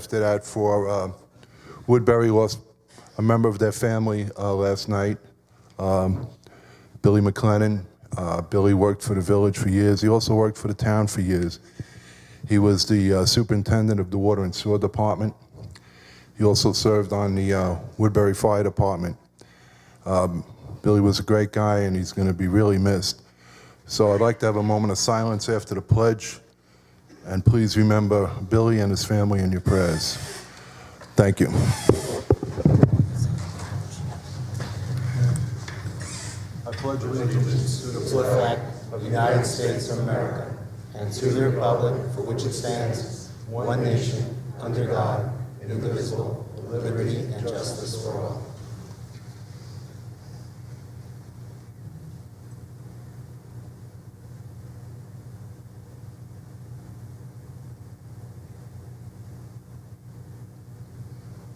after that for Woodbury lost a member of their family last night. Billy McLennan. Billy worked for the village for years. He also worked for the town for years. He was the superintendent of the Water and Sewer Department. He also served on the Woodbury Fire Department. Billy was a great guy, and he's going to be really missed. So I'd like to have a moment of silence after the pledge, and please remember Billy and his family in your prayers. Thank you. I pledge allegiance to the flag of the United States of America and to the republic for which it stands, one nation, under God, indivisible, with liberty and justice for all.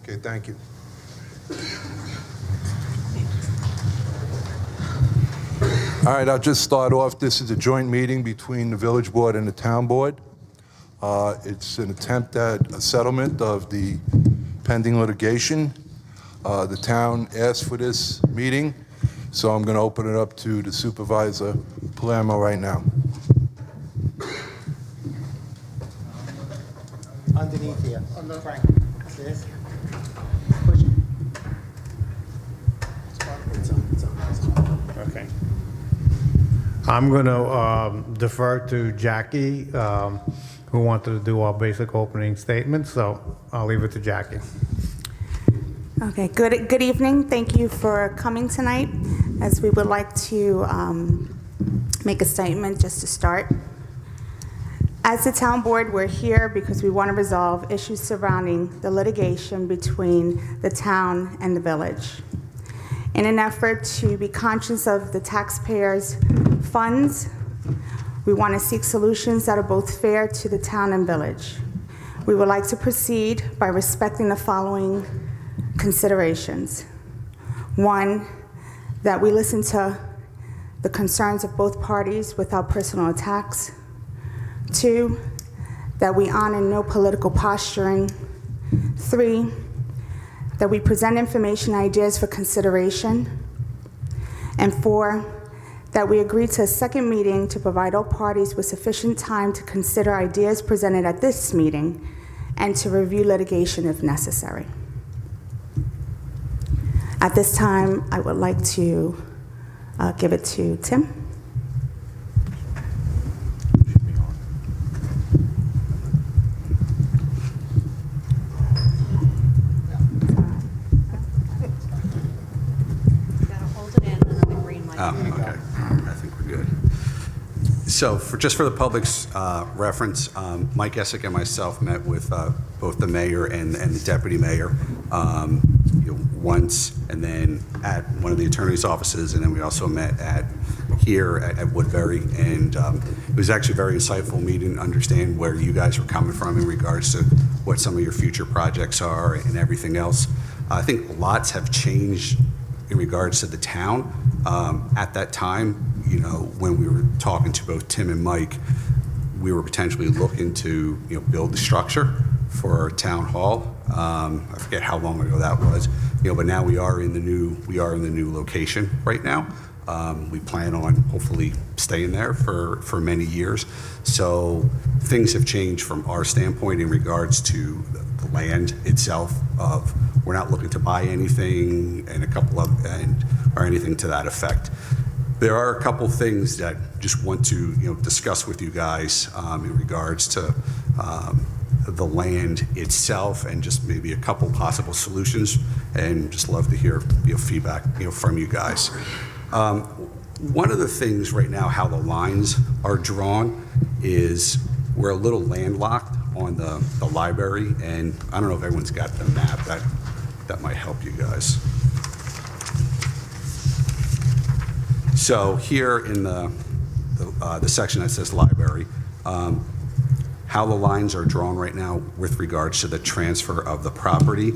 Okay, thank you. All right, I'll just start off. This is a joint meeting between the village board and the town board. It's an attempt at a settlement of the pending litigation. The town asked for this meeting, so I'm going to open it up to the supervisor, Palermo, right now. Underneath here. Frank. Yes. Okay. I'm going to defer to Jackie, who wanted to do our basic opening statement, so I'll leave it to Jackie. Okay, good evening. Thank you for coming tonight, as we would like to make a statement just to start. As the town board, we're here because we want to resolve issues surrounding the litigation between the town and the village. In an effort to be conscious of the taxpayers' funds, we want to seek solutions that are both fair to the town and village. We would like to proceed by respecting the following considerations. One, that we listen to the concerns of both parties without personal attacks. Two, that we honor no political posturing. Three, that we present information and ideas for consideration. And four, that we agree to a second meeting to provide all parties with sufficient time to consider ideas presented at this meeting and to review litigation if necessary. At this time, I would like to give it to Tim. Okay. I think we're good. So, just for the public's reference, Mike Essick and myself met with both the mayor and the deputy mayor once, and then at one of the attorney's offices, and then we also met here at Woodbury, and it was actually a very insightful meeting to understand where you guys were coming from in regards to what some of your future projects are and everything else. I think lots have changed in regards to the town. At that time, when we were talking to both Tim and Mike, we were potentially looking to, build the structure for our town hall. I forget how long ago that was, but now we are in the new location right now. We plan on hopefully staying there for many years. So things have changed from our standpoint in regards to the land itself. We're not looking to buy anything or anything to that effect. There are a couple things that just want to discuss with you guys in regards to the land itself, and just maybe a couple possible solutions, and just love to hear feedback from you guys. One of the things right now, how the lines are drawn, is we're a little landlocked on the library, and I don't know if everyone's got the map. That might help you guys. So here in the section that says library, how the lines are drawn right now with regards to the transfer of the property,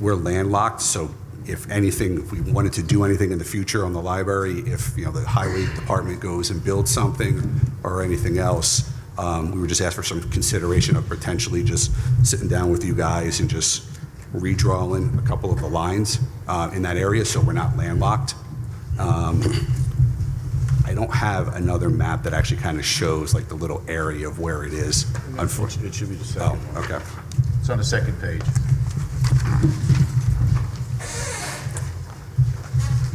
we're landlocked. So if we wanted to do anything in the future on the library, if the highway department goes and builds something or anything else, We were just asked for some consideration of potentially just sitting down with you guys and just redrawing a couple of the lines in that area so we're not landlocked. I don't have another map that actually kind of shows like the little area of where it is. Unfortunately. It should be the second. Oh, okay. It's on the second page.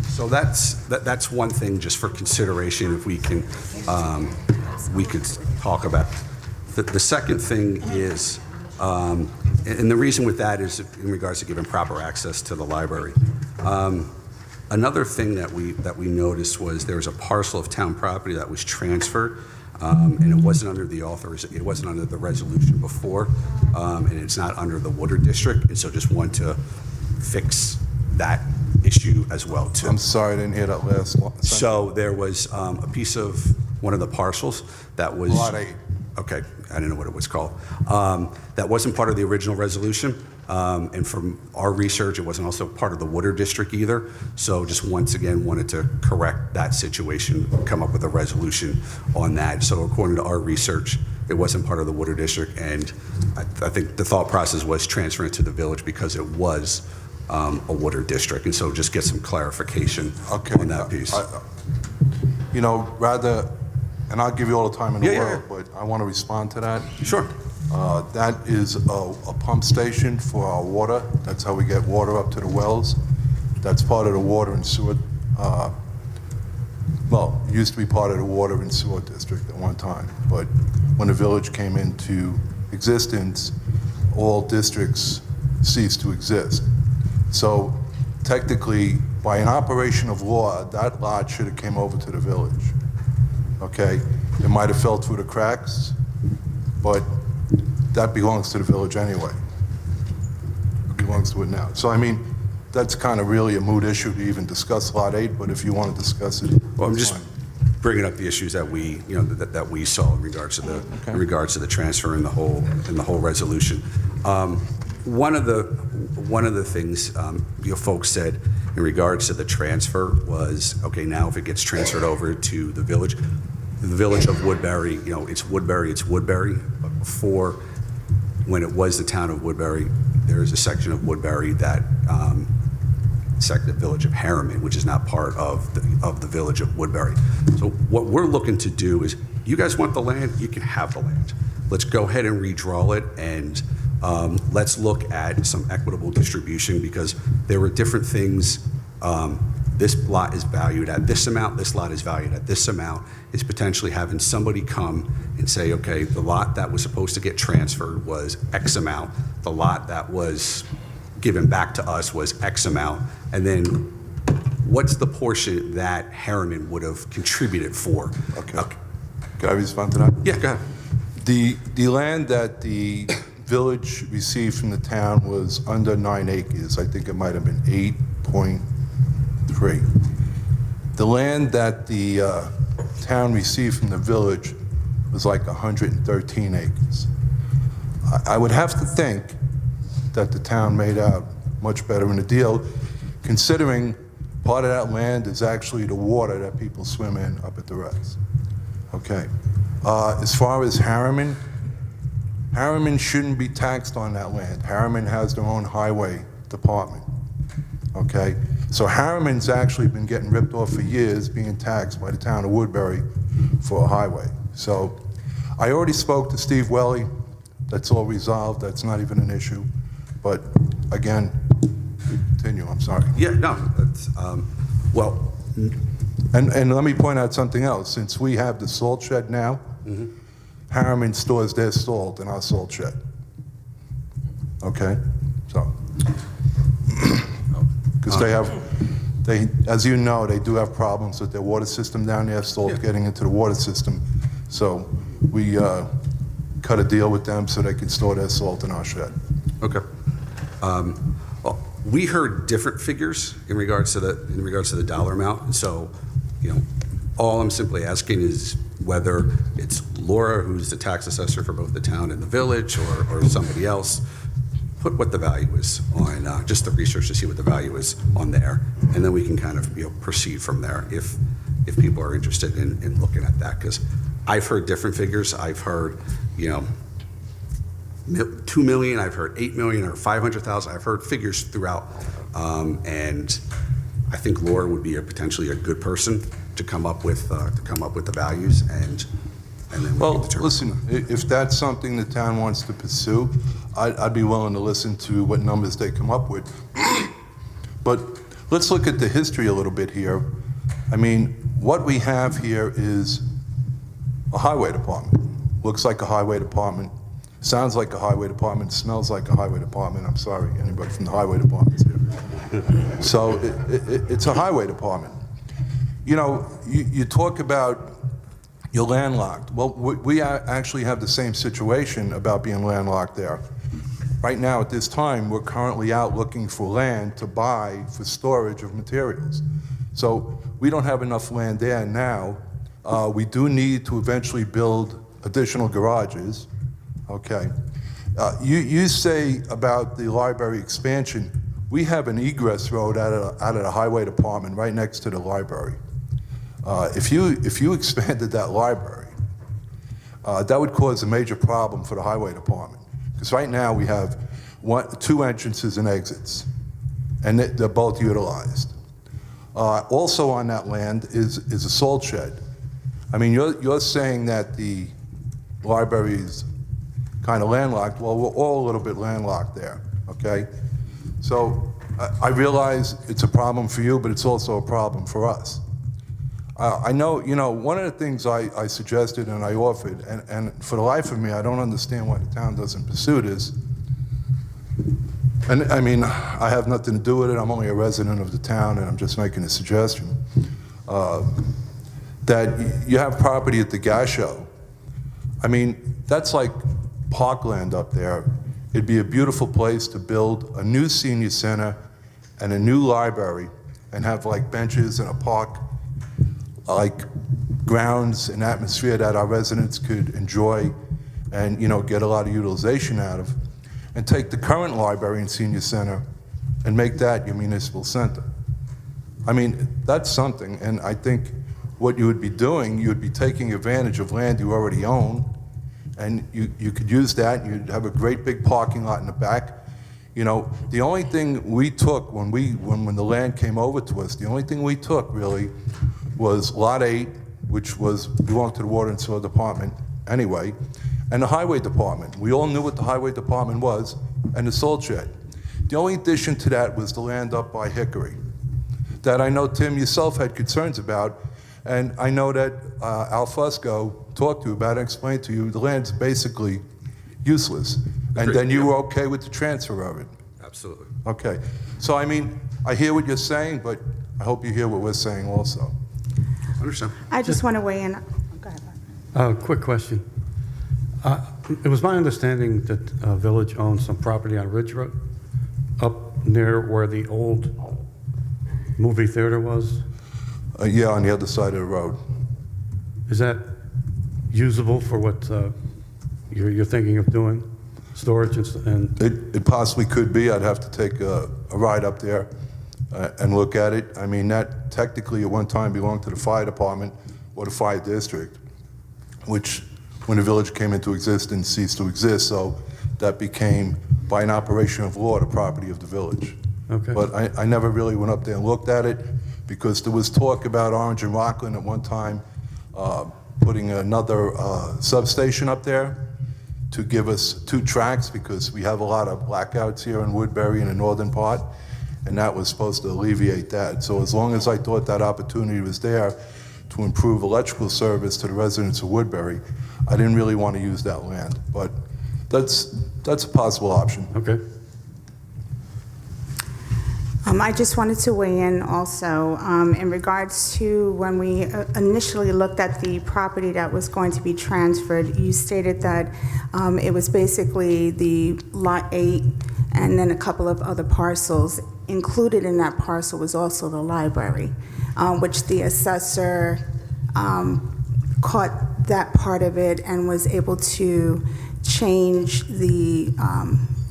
So that's one thing just for consideration if we can, we could talk about. The second thing is, and the reason with that is in regards to giving proper access to the library. Another thing that we noticed was there was a parcel of town property that was transferred, and it wasn't under the it wasn't under the resolution before, and it's not under the water district, and so just want to fix that issue as well too. I'm sorry, I didn't hear that last one. So there was a piece of one of the parcels that was... Lot 8. Okay, I didn't know what it was called. That wasn't part of the original resolution, and from our research, it wasn't also part of the water district either. So just once again, wanted to correct that situation, come up with a resolution on that. So according to our research, it wasn't part of the water district, and I think the thought process was transferring it to the village because it was a water district, and so just get some clarification on that piece. You know, rather, and I'll give you all the time in the Yeah, yeah, world, but I want to respond to that. Sure. That is a pump station for our water. That's how we get water up to the wells. That's part of the water and sewer, well, it used to be part of the water and sewer district at one time, but when the village came into existence, all districts ceased to exist. So technically, by an operation of law, that lot should have came over to the village. Okay? It might have fell through the cracks, but that belongs to the village anyway. It belongs to it now. So I mean, that's kind of really a moot issue to even discuss Lot 8, but if you want to discuss it, Well, I'm that's just fine. bringing up the issues that we, you know, that we saw in regards to the Okay. in regards to the transfer and the whole resolution. One of the things you folks said in regards to the transfer was, okay, now if it gets transferred over to the village of Woodbury, you know, it's Woodbury. But before, when it was the town of Woodbury, there is a section of Woodbury that the village of Harriman, which is not part of the village of Woodbury. So what we're looking to do is, you guys want the land, you can have the land. Let's go ahead and redraw it, and let's look at some equitable distribution, because there were different things. This lot is valued at this amount, this lot is valued at this amount, is potentially having somebody come and say, okay, the lot that was supposed to get transferred was X amount, the lot that was given back to us was X amount, and then what's the portion that Harriman would have contributed for? Okay. Can I respond to that? Yeah, go ahead. The land that the village received from the town was under 9 acres. I think it might have been 8.3. The land that the town received from the village was like 113 acres. I would have to think that the town made out much better in the deal, considering part of that land is actually the water that people swim in up at the Reds. Okay. As far as Harriman shouldn't be taxed on that land. Harriman has their own highway department. Okay? So Harriman's actually been getting ripped off for years, being taxed by the town of Woodbury for a highway. So I already spoke to Steve Welly. That's all resolved. That's not even an issue. But again, continue. I'm sorry. Yeah, no, that's, well, And let me point out something else. Since we have the salt shed now, Harriman stores their salt in our salt shed. Okay? So, because as you know, they do have problems with their water system down there, salt getting into the water system. So we cut a deal with them so they can store their salt in our shed. okay. Well, we heard different figures in regards to the dollar amount, and so, you know, all I'm simply asking is whether it's Laura, who's the tax assessor for both the town and the village, or somebody else, put what the value is on, just the research to see what the value is on there, and then we can kind of, you know, proceed from there if people are interested in looking at that, because I've heard different figures. I've heard, 2 million, I've heard 8 million or 500,000. I've heard figures throughout. And I think Laura would be potentially a good person to come up with the values and then we Well, can determine. listen, if that's something the town wants to pursue, I'd be willing to listen to what numbers they come up with. But let's look at the history a little bit here. I mean, what we have here is a highway department. Looks like a highway department, sounds like a highway department, smells like a highway department. I'm sorry, anybody from the highway department's here. So it's a highway department. You talk about you're landlocked. Well, we actually have the same situation about being landlocked there. Right now, at this time, we're currently out looking for land to buy for storage of materials. So we don't have enough land there now. We do need to eventually build additional garages. Okay. You say about the library expansion, we have an egress road out of the highway department right next to the library. If you expanded that library, that would cause a major problem for the highway department. Because right now we have two entrances and exits, and they're both utilized. Also on that land is a salt shed. I mean, you're saying that the library is kind of landlocked. Well, we're all a little bit landlocked there, okay? So I realize it's a problem for you, but it's also a problem for us. I know, one of the things I suggested and I offered, and for the life of me, I don't understand why the town doesn't pursue this. And I mean, I have nothing to do with it. I'm only a resident of the town, and I'm just making a suggestion. That you have property at the gas show. I mean, that's like parkland up there. It'd be a beautiful place to build a new senior center and a new library and have like benches and a park, like grounds and atmosphere that our residents could enjoy and get a lot of utilization out of, and take the current library and senior center and make that your municipal center. I mean, that's something, and I think what you would be doing, you would be taking advantage of land you already own, and you could use that. You'd have a great big parking lot in the back. The only thing we took when the land came over to us, the only thing we took really was Lot 8, which belonged to the Water and Sewer Department anyway, and the Highway Department. We all knew what the Highway Department was, and the salt shed. The only addition to that was the land up by Hickory, that I know, Tim, yourself had concerns about, and I know that Al Fusco talked to you about and explained to you the land's basically useless. And Agreed, then you yeah. were okay with the transfer of it. Absolutely. Okay. So, I mean, I hear what you're saying, but I hope you hear what we're saying also. Understand. I just want to weigh in. Go ahead. Quick question. It was my understanding that Village owns some property on Ridge Road, up near where the old movie theater was. Yeah, on the other side of the road. Is that usable for what you're thinking of doing? Storage and It possibly could be. I'd have to take a ride up there and look at it. I mean, that technically at one time belonged to the fire department or the fire district, which when the village came into existence ceased to exist. So that became, by an operation of law, the property of the village. Okay. But I never really went up there and looked at it because there was talk about Orange and Rockland at one time putting another substation up there to give us 2 tracks because we have a lot of blackouts here in Woodbury in the northern part, and that was supposed to alleviate that. So as long as I thought that opportunity was there to improve electrical service to the residents of Woodbury, I didn't really want to use that land. But that's a possible option. okay. I just wanted to weigh in also in regards to when we initially looked at the property that was going to be transferred. You stated that it was basically the Lot 8 and then a couple of other parcels. Included in that parcel was also the library, which the assessor caught that part of it and was able to change the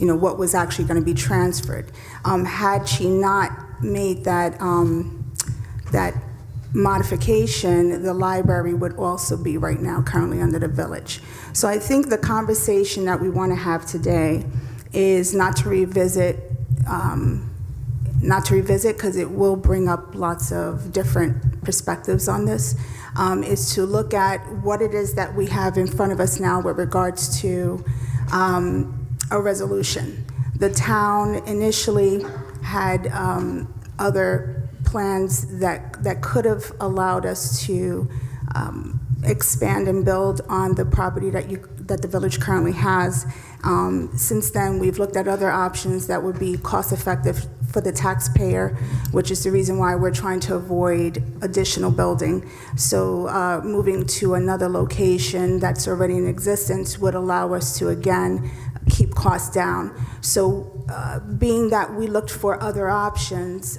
what was actually going to be transferred. Had she not made that modification, the library would also be right now currently under the village. So I think the conversation that we want to have today is not to revisit because it will bring up lots of different perspectives on this, is to look at what it is that we have in front of us now with regards to a resolution. The town initially had other plans that could have allowed us to expand and build on the property that the village currently has. Since then, we've looked at other options that would be cost-effective for the taxpayer, which is the reason why we're trying to avoid additional building. So moving to another location that's already in existence would allow us to, again, keep costs down. So being that we looked for other options,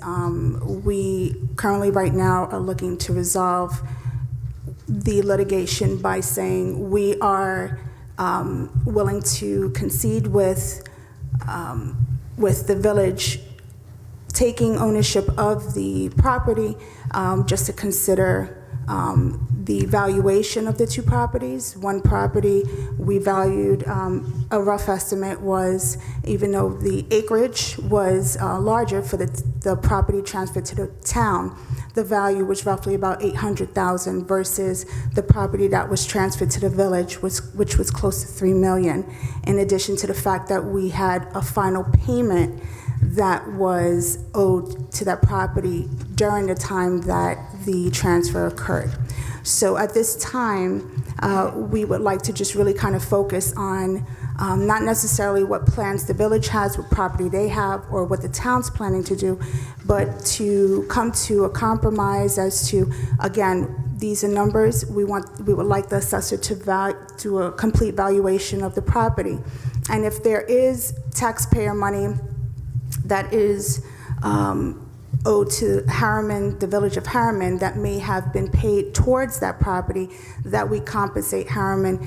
we currently right now are looking to resolve the litigation by saying we are willing to concede with the village taking ownership of the property, just to consider the valuation of the two properties. One property we valued, a rough estimate was, even though the acreage was larger for the property transferred to the town, the value was roughly about $800,000 versus the property that was transferred to the village, which was close to $3 million. In addition to the fact that we had a final payment that was owed to that property during the time that the transfer occurred. So at this time, we would like to just really kind of focus on not necessarily what plans the village has, what property they have, or what the town's planning to do, but to come to a compromise as to, again, these are numbers. We would like the assessor to do a complete valuation of the property. And if there is taxpayer money that is owed to Harriman, the village of Harriman, that may have been paid towards that property, that we compensate Harriman.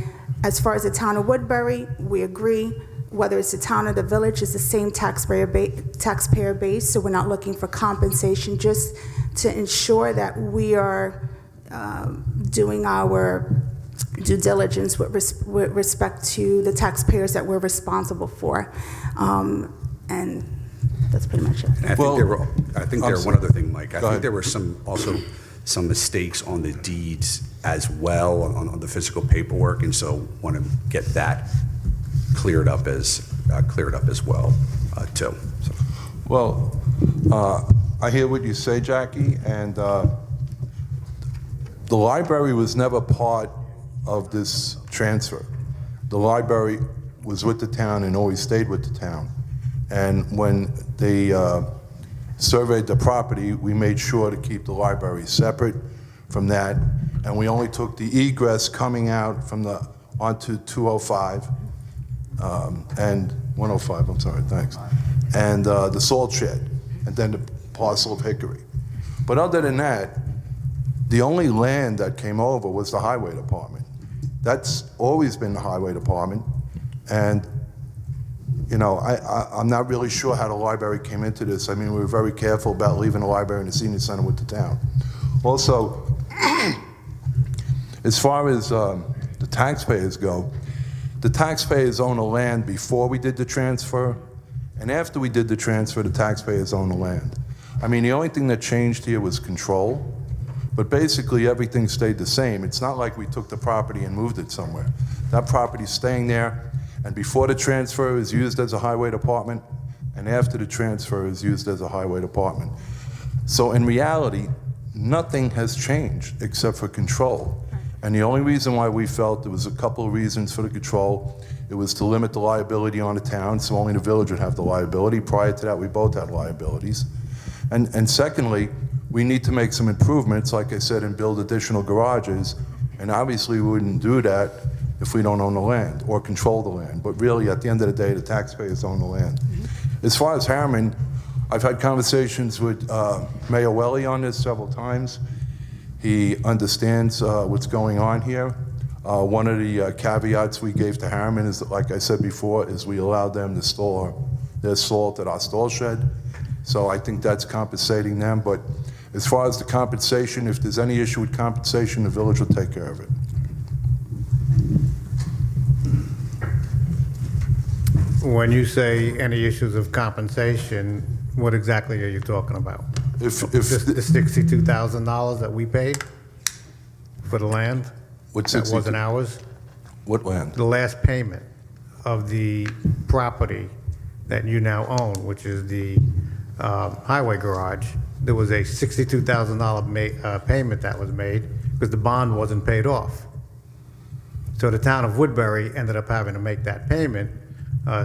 As far as the town of Woodbury, we agree. Whether it's the town or the village, it's the same taxpayer base, so we're not looking for compensation, just to ensure that we are doing our due diligence with respect to the taxpayers that we're responsible for. And that's pretty much it. I think there were one other thing, Mike. I think ahead. there were also some mistakes on the deeds as well, on the physical paperwork, and so want to get that cleared up as well, too. So. Well, I hear what you say, Jackie, and the library was never part of this transfer. The library was with the town and always stayed with the town. And when they surveyed the property, we made sure to keep the library separate from that, and we only took the egress coming out from onto 205 and 105, I'm sorry, thanks, and the salt shed, and then the parcel of Hickory. But other than that, the only land that came over was the highway department. That's always been the highway department, and you know, I'm not really sure how the library came into this. I mean, we were very careful about leaving the library and the senior center with the town. Also, as far as the taxpayers go, the taxpayers own the land before we did the transfer, and after we did the transfer, the taxpayers own the land. I mean, the only thing that changed here was control, but basically everything stayed the same. It's not like we took the property and moved it somewhere. That property's staying there. And before the transfer is used as a highway department, and after the transfer is used as a highway department. So in reality, nothing has changed except for control. And the only reason why we felt there was a couple of reasons for the control, it was to limit the liability on the town, so only the village would have the liability. Prior to that, we both had liabilities. And secondly, we need to make some improvements, like I said, and build additional garages. And obviously, we wouldn't do that if we don't own the land or control the land. But really, at the end of the day, the taxpayers own the land. Mm-hmm. As far as Harriman, I've had conversations with Mayor Welly on this several times. He understands what's going on here. One of the caveats we gave to Harriman is that, like I said before, is we allowed them to store their salt at our stall shed. So I think that's compensating them. But As far as the compensation, if there's any issue with compensation, the village will take care of it. When you say any issues of compensation, what exactly are you talking about? If The $62,000 that we paid for the land? What That wasn't ours? what land? The last payment of the property that you now own, which is the highway garage, there was a $62,000 payment that was made because the bond wasn't paid off. So the town of Woodbury ended up having to make that payment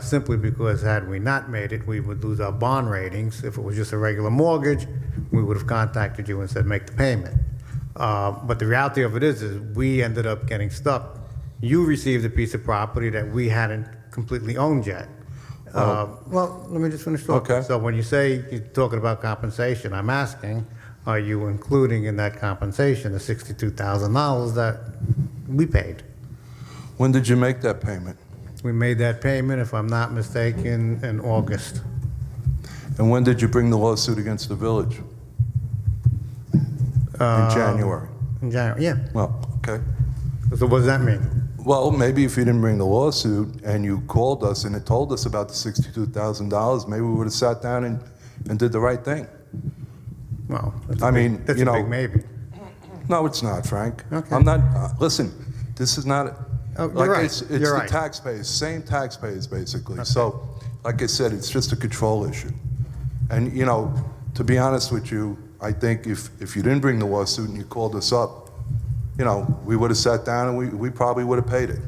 simply because had we not made it, we would lose our bond ratings. If it was just a regular mortgage, we would have contacted you and said, make the payment. But the reality of it is we ended up getting stuck. You received a piece of property that we hadn't completely owned yet. Well, let me just finish talking. Okay. So when you say you're talking about compensation, I'm asking, are you including in that compensation the $62,000 that we paid? When did you make that payment? We made that payment, if I'm not mistaken, in August. And when did you bring the lawsuit against the village? In January. In January, yeah. Well, okay. So what does that mean? Well, maybe if you didn't bring the lawsuit and you called us and it told us about the $62,000, maybe we would have sat down and did the right thing. Well, that's I a big- mean, that's you a know- big maybe. No, it's not, Frank. Okay. I'm not, listen, this is not, Oh, you're like, right. it's You're the right. taxpayers, same taxpayers, basically. So, like I said, it's just a control issue. And, you know, to be honest with you, I think if you didn't bring the lawsuit and you called us up, you know, we would have sat down and we probably would have paid it,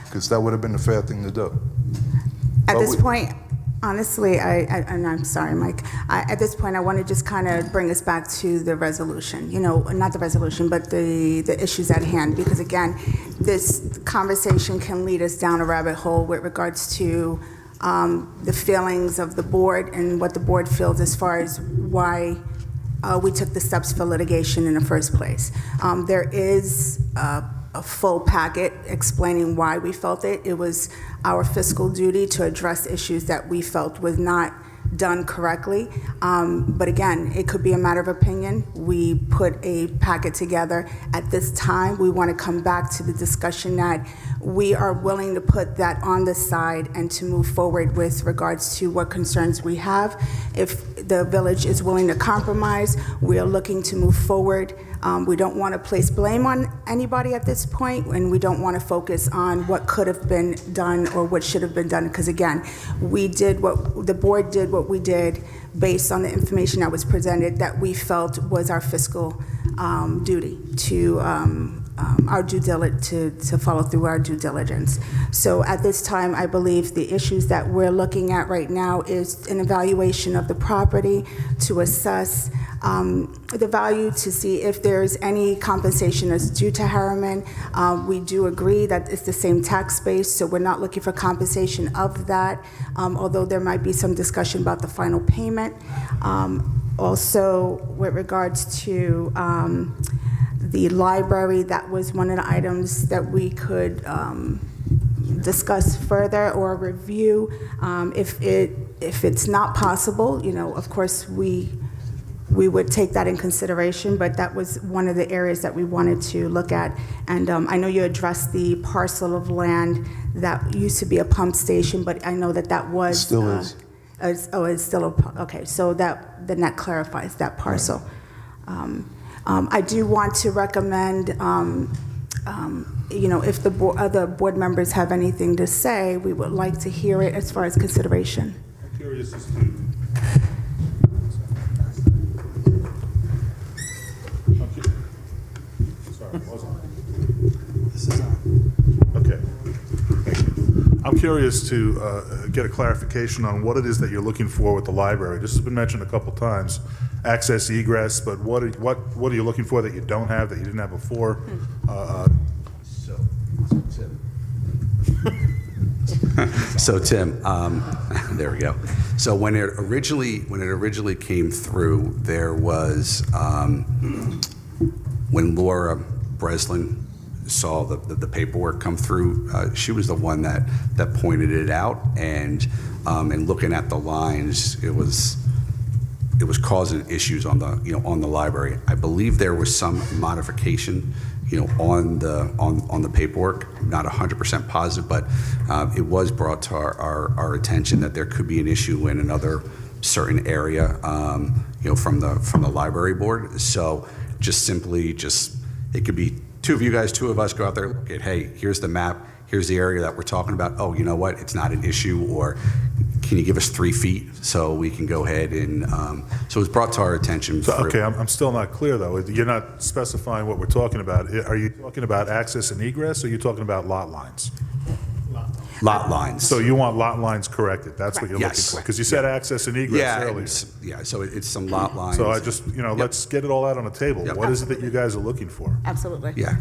because that would have been the fair thing to do. At But this we- point, honestly, and I'm sorry, Mike, at this point, I want to just kind of bring us back to the resolution, you know, not the resolution, but the issues at hand, because again, this conversation can lead us down a rabbit hole with regards to the feelings of the board and what the board feels as far as why we took the steps for litigation in the first place. There is a full packet explaining why we felt it. It was our fiscal duty to address issues that we felt was not done correctly. But again, it could be a matter of opinion. We put a packet together. At this time, we want to come back to the discussion that we are willing to put that on the side and to move forward with regards to what concerns we have. If the village is willing to compromise, we are looking to move forward. We don't want to place blame on anybody at this point, and we don't want to focus on what could have been done or what should have been done, because again, the board did what we did based on the information that was presented that we felt was our fiscal duty to our due diligence, to follow through our due diligence. So at this time, I believe the issues that we're looking at right now is an evaluation of the property to assess the value, to see if there's any compensation that's due to Harriman. We do agree that it's the same tax base, so we're not looking for compensation of that, although there might be some discussion about the final payment. Also, with regards to the library, that was one of the items that we could discuss further or review. If it's not possible, you know, of course, we would take that in consideration, but that was one of the areas that we wanted to look at. And I know you addressed the parcel of land that used to be a pump station, but I know that was... Still is. It's still okay, so then that clarifies that parcel. I do want to recommend, you know, if the other board members have anything to say, we would like to hear it as far as consideration. I'm curious as to... Sorry, wasn't. This is on. Okay. Thank you. I'm curious to get a clarification on what it is that you're looking for with the library. This has been mentioned a couple times, access, egress, but what are you looking for that you don't have, that you didn't have before? So Tim, there we go. So when it originally came through, there was when Laura Breslin saw the paperwork come through, she was the one that pointed it out, and looking at the lines, it was it was causing issues on the, on the library. I believe there was some modification, on the paperwork. Not 100% positive, but it was brought to our attention that there could be an issue in another certain area, from the library board. So just simply, it could be two of us go out there, look at, hey, here's the map, here's the area that we're talking about. Oh, you know what? It's not an issue, or can you give us 3 feet so we can go ahead and, so it was brought to our attention. So, okay, I'm still not clear, though. You're not specifying what we're talking about. Are you talking about access and egress, or are you talking about lot lines? Lot lines. So you want lot lines corrected? That's what you're looking Yes. for? Because you said access and egress earlier. So it's some lot lines. So I just, let's get it all out on the table. Yep. What is it that you guys are looking for? Absolutely. Yeah.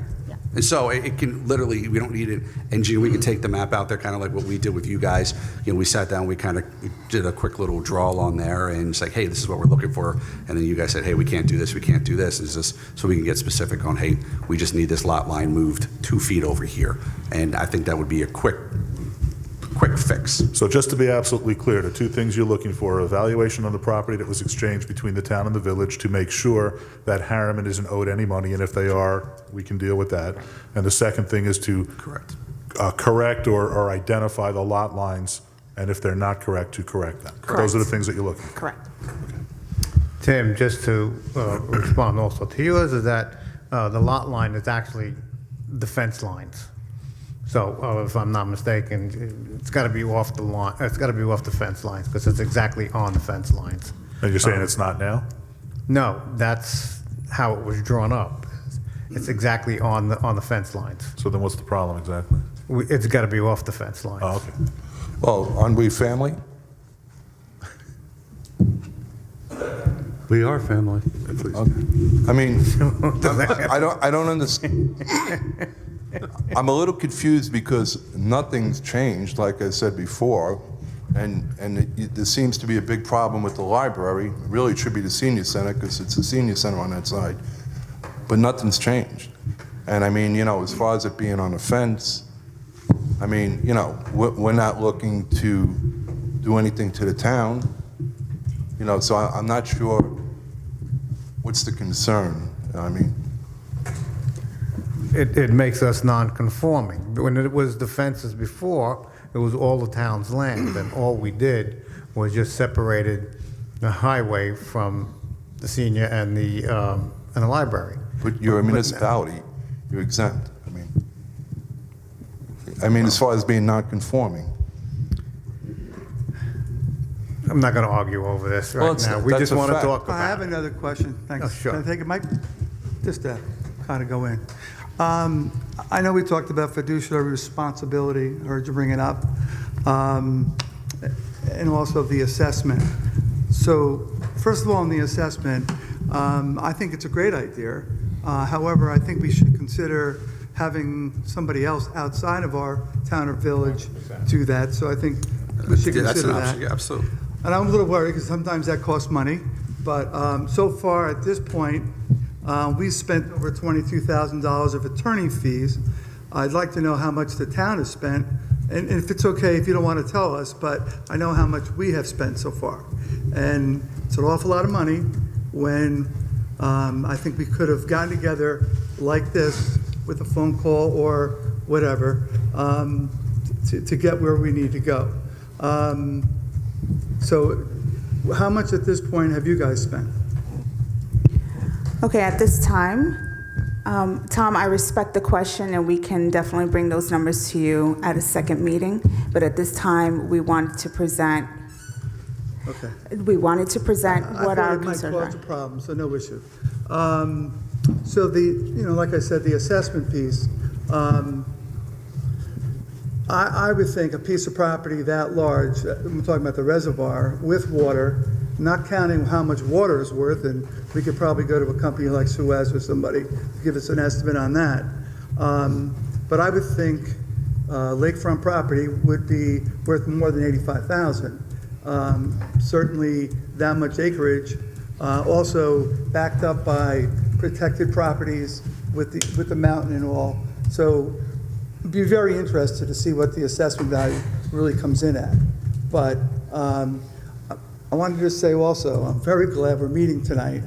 And so it can literally, we don't need an engineer. We can take the map out there, kind of like what we did with you guys. We sat down, we kind of did a quick little draw on there and it's like, hey, this is what we're looking for. And then you guys said, hey, we can't do this, we can't do this. Is this so we can get specific on, hey, we just need this lot line moved 2 feet over here. And I think that would be a quick fix. So just to be absolutely clear, the two things you're looking for: evaluation on the property that was exchanged between the town and the village to make sure that Harriman isn't owed any money, and if they are, we can deal with that. And the second thing is to correct or identify the lot lines, and if they're not correct, to correct them. Correct. Those are the things that you're looking for. Correct. Tim, just to respond also to yours, is that the lot line is actually the fence lines. So if I'm not mistaken, it's got to be off the line. It's got to be off the fence lines because it's exactly on the fence lines. And you're saying it's not now? No, that's how it was drawn up. It's exactly on the fence lines. So then what's the problem exactly? It's got to be off the fence lines. Oh, okay. Well, aren't we family? We are family. I mean, I don't understand. I'm a little confused because nothing's changed, like I said before, and there seems to be a big problem with the library. Really, it should be the senior center because it's the senior center on that side, but nothing's changed. And I mean, as far as it being on a fence, I mean, we're not looking to do anything to the town, so I'm not sure what's the concern. I mean, It makes us non-conforming. When it was the fences before, it was all the town's land, and all we did was just separated the highway from the senior and the library. but you're a municipality, you're exempt. I mean, as far as being non-conforming. I'm not going to argue over this Well, right now. We that's just a want to fact. talk I have about it. another question. Thanks. Oh, sure. Can I take it, Mike? Just to kind of go in. I know we talked about fiduciary responsibility, heard you bring it up, and also the assessment. So first of all, on the assessment, I think it's a great idea. However, I think we should consider having somebody else outside of our town or village do that. So I think we should Yeah, that's consider an that. option. Yeah, absolutely. And I'm a little worried because sometimes that costs money. But so far at this point, we spent over $22,000 of attorney fees. I'd like to know how much the town has spent. And if it's okay, if you don't want to tell us, but I know how much we have spent so far. And it's an awful lot of money when I think we could have gotten together like this with a phone call or whatever to get where we need to go. So how much at this point have you guys spent? Okay, at this time, Tom, I respect the question, and we can definitely bring those numbers to you at a second meeting. But at this time, we wanted to present Okay. what our I thought it might concerns cause are. a problem, so no issue. So like I said, the assessment piece, I would think a piece of property that large, I'm talking about the reservoir, with water, not counting how much water is worth, and we could probably go to a company like Suez or somebody to give us an estimate on that. But I would think lakefront property would be worth more than $85,000. Certainly that much acreage, also backed up by protected properties with the mountain and all. So I'd be very interested to see what the assessment value really comes in at. But I wanted to say also, I'm very glad we're meeting tonight.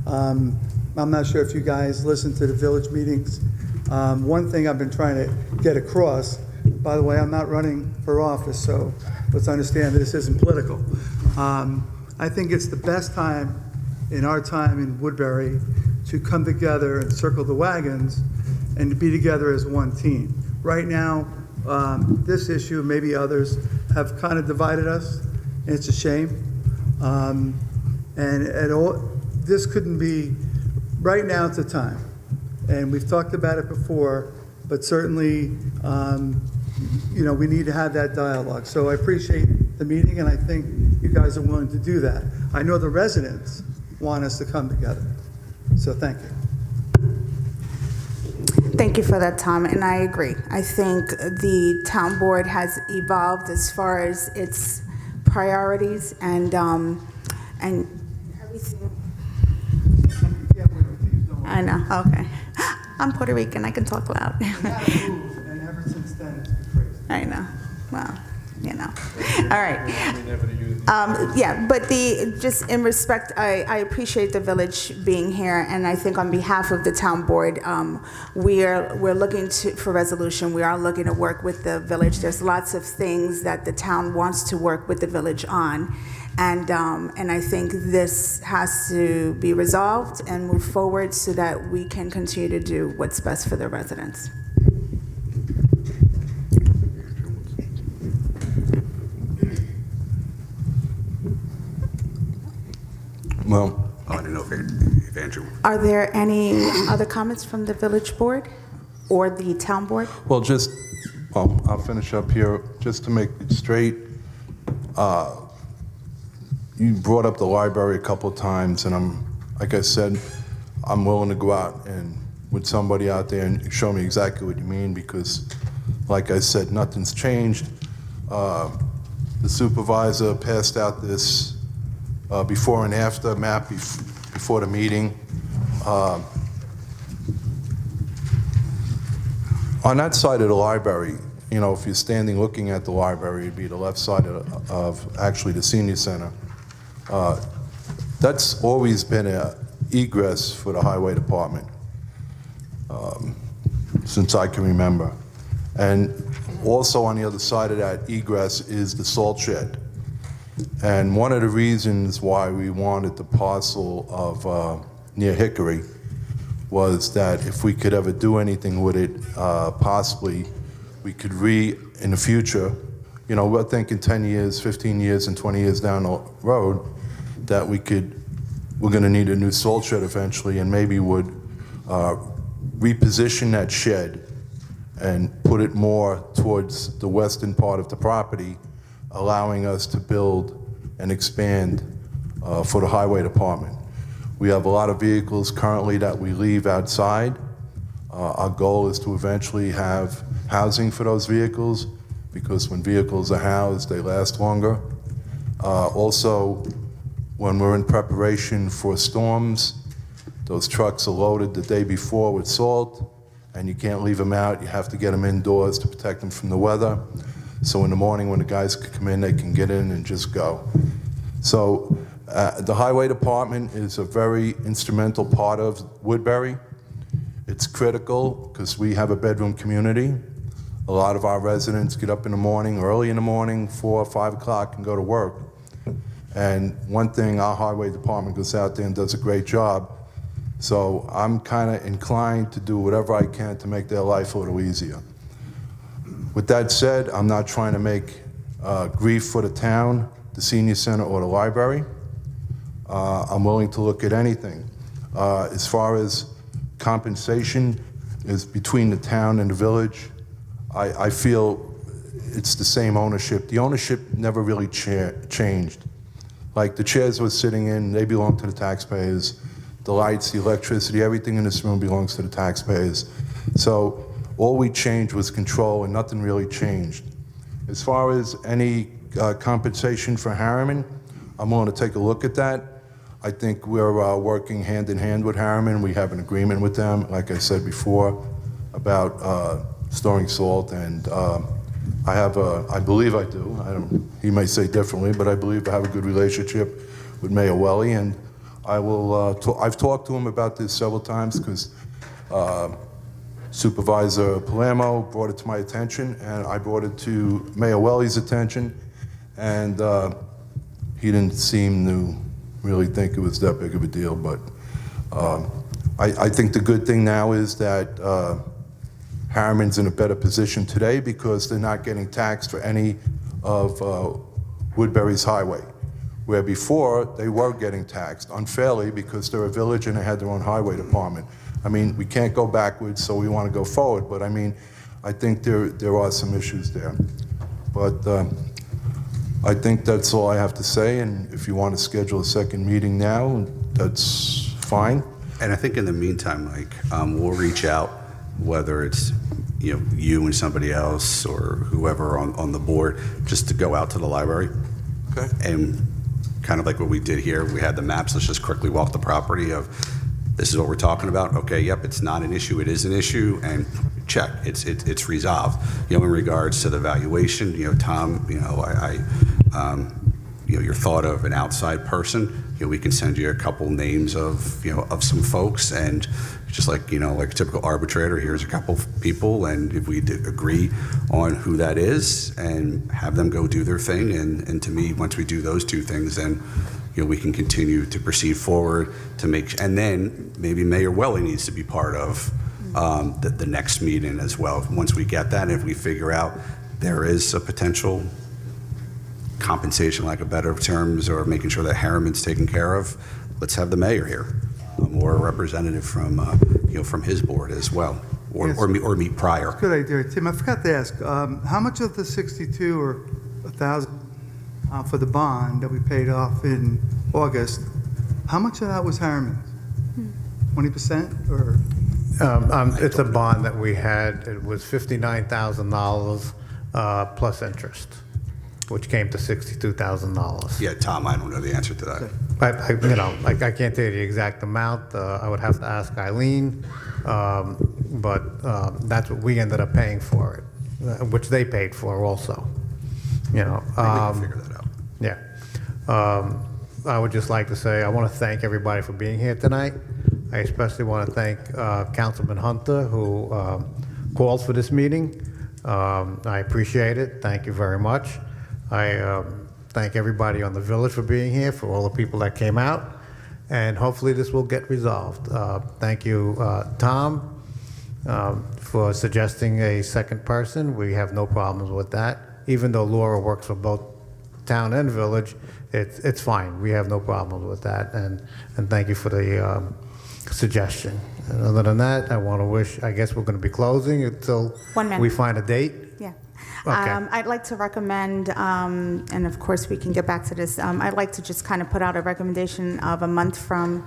I'm not sure if you guys listen to the village meetings. One thing I've been trying to get across, by the way, I'm not running for office, so let's understand that this isn't political. I think it's the best time in our time in Woodbury to come together and circle the wagons and to be together as one team. Right now, this issue, maybe others, have kind of divided us, and it's a shame. This couldn't be, right now it's a time. And we've talked about it before, but certainly, we need to have that dialogue. So I appreciate the meeting, and I think you guys are willing to do that. I know the residents want us to come together. So thank you. Thank you for that, Tom, and I agree. I think the town board has evolved as far as its priorities and everything. I know, okay. I'm Puerto Rican, I can talk loud. And ever since then, it's been crazy. I know, well, all right. Yeah, but just in respect, I appreciate the village being here, and I think on behalf of the town board, we're looking for resolution. We are looking to work with the village. There's lots of things that the town wants to work with the village on, and I think this has to be resolved and move forward so that we can continue to do what's best for the residents. Well, I don't know if Andrew. Are there any other comments from the village board or the town board? Well, I'll finish up here. Just to make it straight, you brought up the library a couple of times, and like I said, I'm willing to go out and with somebody out there and show me exactly what you mean, because, like I said, nothing's changed. The supervisor passed out this before and after map before the meeting. On that side of the library, if you're standing looking at the library, it'd be the left side of actually the senior center. That's always been an egress for the highway department since I can remember. And also on the other side of that egress is the salt shed. And one of the reasons why we wanted the parcel of near Hickory was that if we could ever do anything with it, possibly we could in the future, we're thinking 10 years, 15 years, and 20 years down the road, that we're going to need a new salt shed eventually, and maybe would reposition that shed and put it more towards the western part of the property, allowing us to build and expand for the highway department. We have a lot of vehicles currently that we leave outside. Our goal is to eventually have housing for those vehicles, because when vehicles are housed, they last longer. Also, when we're in preparation for storms, those trucks are loaded the day before with salt, and you can't leave them out. You have to get them indoors to protect them from the weather. So in the morning when the guys can come in, they can get in and just go. So the highway department is a very instrumental part of Woodbury. It's critical because we have a bedroom community. A lot of our residents get up in the morning, early in the morning, 4 or 5 o'clock, and go to work. And one thing, our highway department goes out there and does a great job. So I'm kind of inclined to do whatever I can to make their life a little easier. With that said, I'm not trying to make grief for the town, the senior center, or the library. I'm willing to look at anything. As far as compensation is between the town and the village, I feel it's the same ownership. The ownership never really changed. Like the chairs we're sitting in, they belong to the taxpayers. The lights, the electricity, everything in this room belongs to the taxpayers. So all we changed was control, and nothing really changed. As far as any compensation for Harriman, I'm willing to take a look at that. I think we're working hand in hand with Harriman. We have an agreement with them, like I said before, about storing salt and I believe I do. He may say differently, but I believe I have a good relationship with Mayor Welly, and I've talked to him about this several times because Supervisor Palermo brought it to my attention, and I brought it to Mayor Welly's attention, and he didn't seem to really think it was that big of a deal. But I think the good thing now is that Harriman's in a better position today because they're not getting taxed for any of Woodbury's highway, where before they were getting taxed unfairly because they're a village and they had their own highway department. I mean, we can't go backwards, so we want to go forward, but I mean, I think there are some issues there. But I think that's all I have to say, and if you want to schedule a second meeting now, that's fine. And I think in the meantime, Mike, we'll reach out, whether it's you and somebody else or whoever on the board, just to go out to the library. Okay. And kind of like what we did here, we had the maps. Let's just quickly walk the property of, this is what we're talking about. Okay, yep, it's not an issue. It is an issue, and check, it's resolved. In regards to the valuation, Tom, your thought of an outside person. We can send you a couple names of some folks, and just like a typical arbitrator, here's a couple people, and if we agree on who that is, and have them go do their thing, and to me, once we do those two things, then we can continue to proceed forward to make, and then maybe Mayor Welly needs to be part of the next meeting as well. Once we get that, if we figure out there is a potential compensation, lack of better terms, or making sure that Harriman's taken care of, let's have the mayor here, or a representative from from his board as well, or Yes. or meet prior. Good idea. Tim, I forgot to ask, how much of the 62 or 1,000 for the bond that we paid off in August, how much of that was Harriman's? 20% or? It's a bond that we had. It was $59,000 plus interest, which came to $62,000. Yeah, Tom, I don't know the answer to that. I can't tell you the exact amount. I would have to ask Eileen, but that's what we ended up paying for it, which they paid for also. We can figure that out. Yeah. I would just like to say, I want to thank everybody for being here tonight. I especially want to thank Councilman Hunter, who called for this meeting. I appreciate it. Thank you very much. I thank everybody on the village for being here, for all the people that came out, and hopefully this will get resolved. Thank you, Tom, for suggesting a second person. We have no problems with that. Even though Laura works for both town and village, it's fine. We have no problems with that, and thank you for the suggestion. And other than that, I want to wish, I guess we're going to be closing until 1 minute. we find a date. Yeah. Okay. I'd like to recommend, and of course we can get back to this, I'd like to just kind of put out a recommendation of a month from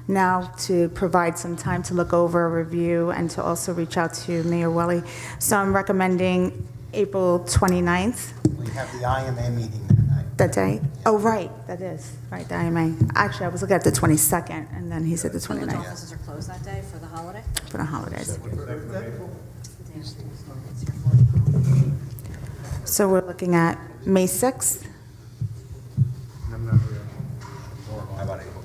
now to provide some time to look over, review, and to also reach out to Mayor Welly. So I'm recommending April 29th, We have the IMA meeting that night. that day. Oh, right, that is, right, the IMA. Actually, I was looking at the 22nd, and then he said the Village 29th offices are closed that day for the holiday? for the holidays. So we're looking at May 6th. How about April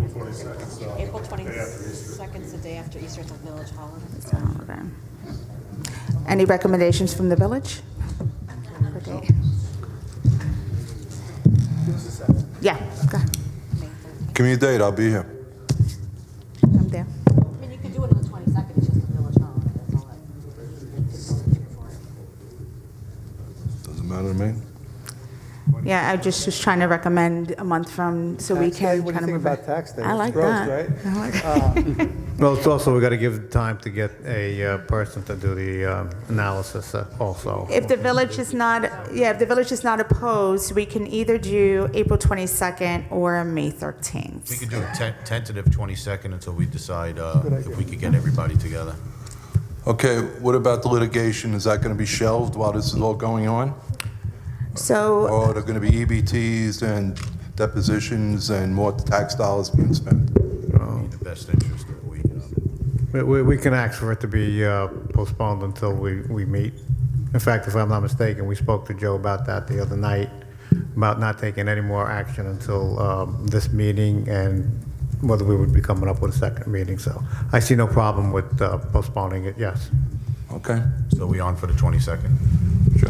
22nd? April 22nd is the day after Easter, it's a village holiday. It's a holiday. Any recommendations from the village? For date? Yeah, go ahead. May 13th. Give me a date, I'll be here. I'm there. I mean, you could do it on the 22nd, it's just a village holiday, that's all that. Doesn't matter to me. Yeah, I just was trying to recommend a month from, so we Tax day? can What do kind you of think move about it. tax day? I like It's gross, that. right? I like Well, it's also, we got to give time to get a person to do the analysis also. If the village is not, if the village is not opposed, we can either do April 22nd or May 13th. We could do a tentative 22nd until we decide if we could get everybody together. Okay, what about the litigation? Is that going to be shelved while this is all going on? So, Or are there going to be EBTs and depositions and more tax dollars being spent? In the best interest of we. We can ask for it to be postponed until we meet. In fact, if I'm not mistaken, we spoke to Joe about that the other night, about not taking any more action until this meeting and whether we would be coming up with a second meeting. So I see no problem with postponing it, yes. Okay, So we on for the 22nd? sure.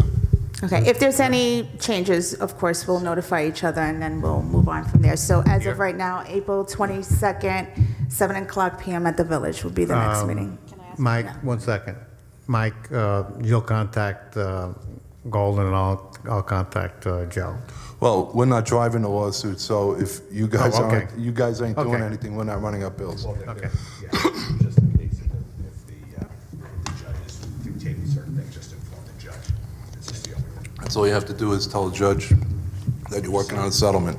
Okay, if there's any changes, of course, we'll notify each other and then we'll move on from there. So as of right now, April 22nd, 7 o'clock PM at the Village will be the next meeting. Mike, one second. Mike, you'll contact Golden and I'll contact Joe. Well, we're not driving the lawsuit, so if you guys Oh, okay. ain't doing Okay. anything, we're not running up bills. Okay. Just in case if the judge is dictating certain things, just inform the judge. It's just the only thing. That's all you have to do is tell the judge that you're working on a settlement.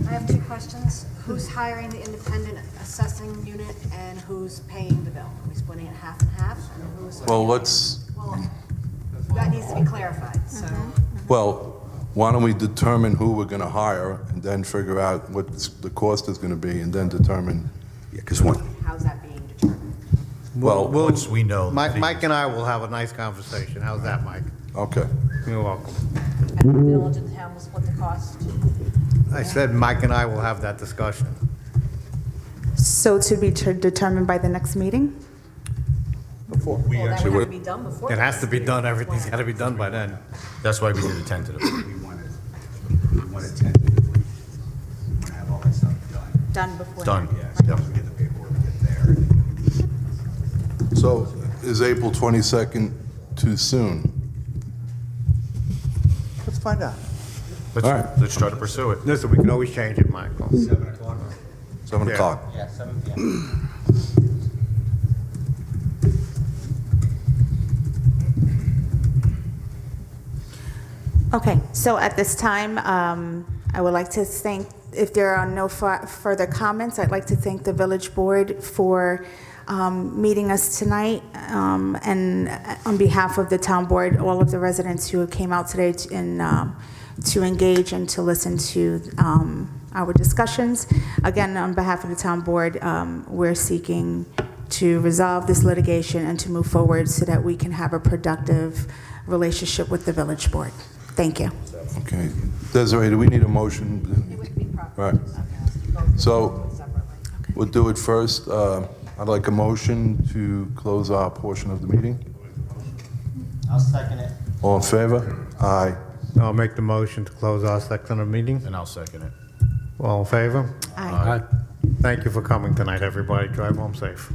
I have two questions. Who's hiring the independent assessing unit and who's paying the bill? Are we splitting it half and half? And who's- Well, let's, Well, that needs to be clarified, so. well, why don't we determine who we're going to hire and then figure out what the cost is going to be and then determine, Yeah, because one, How's that being determined? well, Once we know. the Mike fees. and I will have a nice conversation. How's that, Mike? okay. You're welcome. And the village and the town will split the cost? I said Mike and I will have that discussion. So to be determined by the next meeting? Well, that would have to be done before. It has to be done, everything's got to be done by then. That's why we did a tentative. we wanted tentatively to have all that stuff done. Done before. Done. Yeah, so once we get the paperwork, we get there. So is April 22nd too soon? Let's find out. All right. Let's try to pursue it. Listen, we can always change it, Michael. 7 o'clock? 7 Yeah. o'clock. Yeah, 7 PM. Okay, so at this time, I would like to thank, if there are no further comments, I'd like to thank the Village Board for meeting us tonight, and on behalf of the Town Board, all of the residents who came out today to engage and to listen to our discussions. Again, on behalf of the Town Board, we're seeking to resolve this litigation and to move forward so that we can have a productive relationship with the Village Board. Thank you. Okay. Desiree, do we need a motion? It would be proper. Right. So we'll do it first. I'd like a motion to close our portion of the meeting. I'll second it. All in favor? Aye. I'll make the motion to close our section of the meeting. And I'll second it. All in favor? Aye. Thank you for coming tonight, everybody. Drive home safe.